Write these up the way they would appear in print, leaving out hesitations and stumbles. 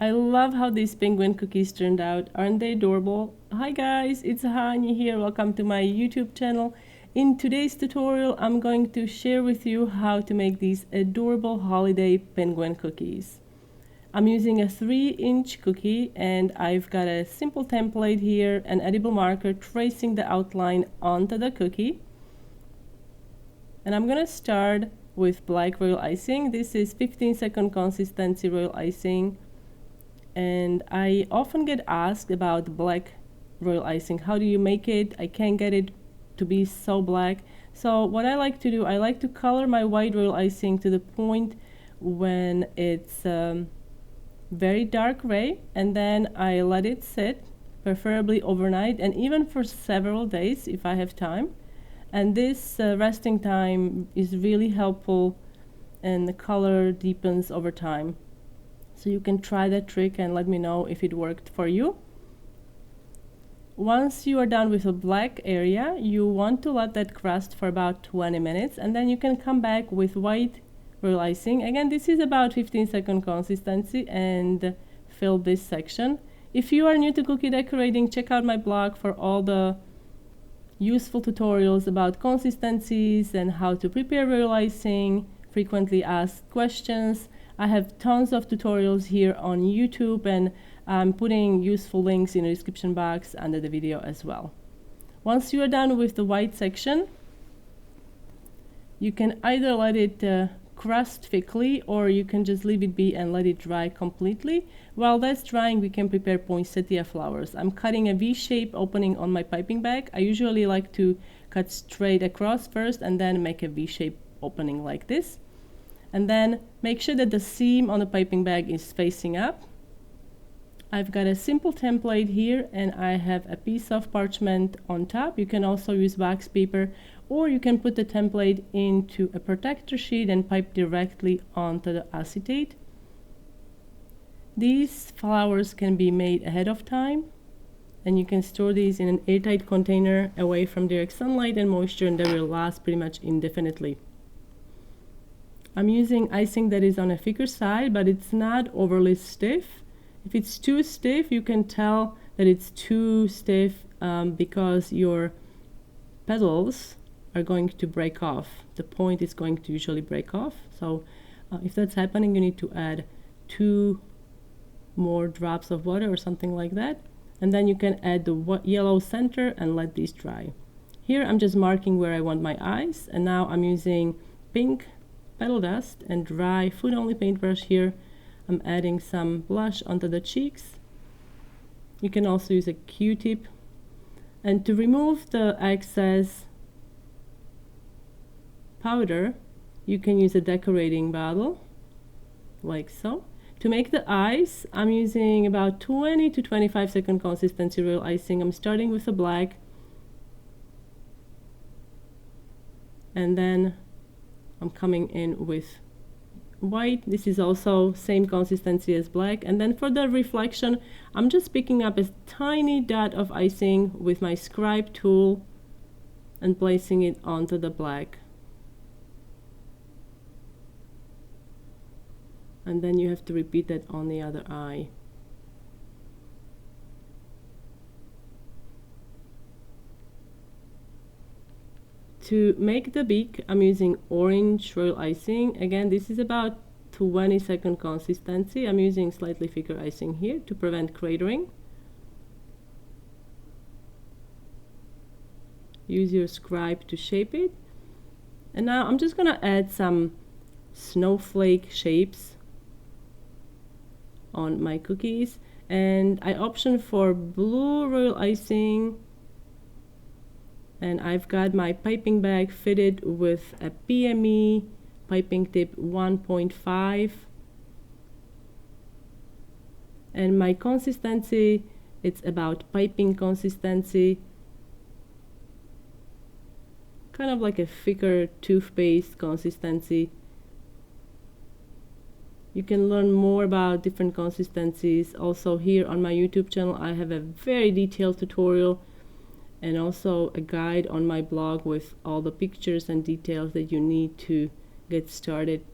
I love how these penguin cookies turned out. Aren't they adorable? Hi guys, it's Hani here. Welcome to my YouTube channel. In today's tutorial, I'm going to share with you how to make these adorable holiday penguin cookies. I'm using a 3-inch cookie and I've got a simple template here, an edible marker tracing the outline onto the cookie. And I'm gonna start with black royal icing. This is 15-second consistency royal icing. And I often get asked about black royal icing. How do you make it? I can't get it to be so black. So what I like to do, I like to color my white royal icing to the point when it's very dark gray, and then I let it sit, preferably overnight and even for several days if I have time. And this resting time is really helpful and the color deepens over time. So you can try that trick and let me know if it worked for you. Once you are done with the black area, you want to let that crust for about 20 minutes and then you can come back with white royal icing. Again, this is about 15-second consistency and fill this section. If you are new to cookie decorating, check out my blog for all the useful tutorials about consistencies and how to prepare royal icing, frequently asked questions. I have tons of tutorials here on YouTube and I'm putting useful links in the description box under the video as well. Once you are done with the white section, you can either let it crust thickly or you can just leave it be and let it dry completely. While that's drying, we can prepare poinsettia flowers. I'm cutting a V-shape opening on my piping bag. I usually like to cut straight across first and then make a V-shape opening like this. And then make sure that the seam on the piping bag is facing up. I've got a simple template here and I have a piece of parchment on top. You can also use wax paper or you can put the template into a protector sheet and pipe directly onto the acetate. These flowers can be made ahead of time and you can store these in an airtight container away from direct sunlight and moisture and they will last pretty much indefinitely. I'm using icing that is on a thicker side, but it's not overly stiff. If it's too stiff, you can tell that it's too stiff because your petals are going to break off. The point is going to usually break off. So if that's happening, you need to add 2 more drops of water or something like that. And then you can add the yellow center and let these dry. Here I'm just marking where I want my eyes. And now I'm using pink petal dust and dry food only paintbrush here. I'm adding some blush onto the cheeks. You can also use a Q-tip. And to remove the excess powder, you can use a decorating bottle, like so. To make the eyes, I'm using about 20 to 25-second consistency royal icing. I'm starting with the black. And then I'm coming in with white. This is also same consistency as black. And then for the reflection, I'm just picking up a tiny dot of icing with my scribe tool and placing it onto the black. And then you have to repeat that on the other eye. To make the beak, I'm using orange royal icing. Again, this is about 20-second consistency. I'm using slightly thicker icing here to prevent cratering. Use your scribe to shape it. And now I'm just gonna add some snowflake shapes on my cookies. And I option for blue royal icing. And I've got my piping bag fitted with a PME piping tip 1.5. And my consistency, it's about piping consistency. Kind of like a thicker toothpaste consistency. You can learn more about different consistencies. Also here on my YouTube channel, I have a very detailed tutorial and also a guide on my blog with all the pictures and details that you need to get started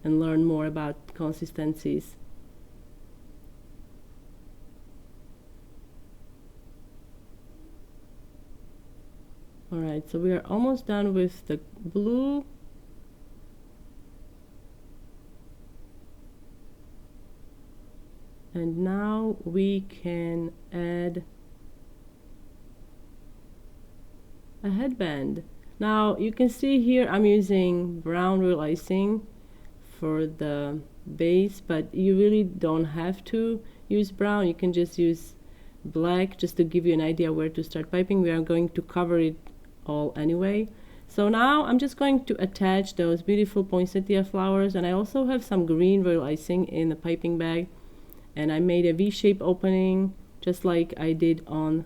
and learn more about consistencies. Alright, so we are almost done with the blue. And now we can add a headband. Now you can see here I'm using brown real icing for the base, but you really don't have to use brown. You can just use black just to give you an idea where to start piping. We are going to cover it all anyway. So now I'm just going to attach those beautiful poinsettia flowers, and I also have some green real icing in the piping bag, and I made a V-shape opening just like I did on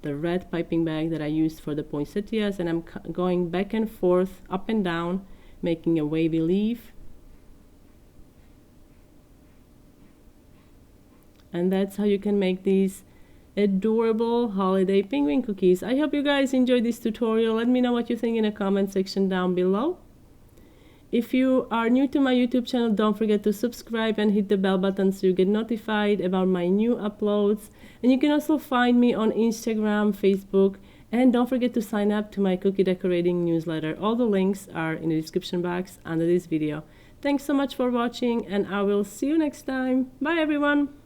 the red piping bag that I used for the poinsettias, and I'm going back and forth, up and down, making a wavy leaf. And that's how you can make these adorable holiday penguin cookies. I hope you guys enjoyed this tutorial. Let me know what you think in the comment section down below. If you are new to my YouTube channel, don't forget to subscribe and hit the bell button so you get notified about my new uploads. And you can also find me on Instagram, Facebook, and don't forget to sign up to my cookie decorating newsletter. All the links are in the description box under this video. Thanks so much for watching, and I will see you next time. Bye everyone!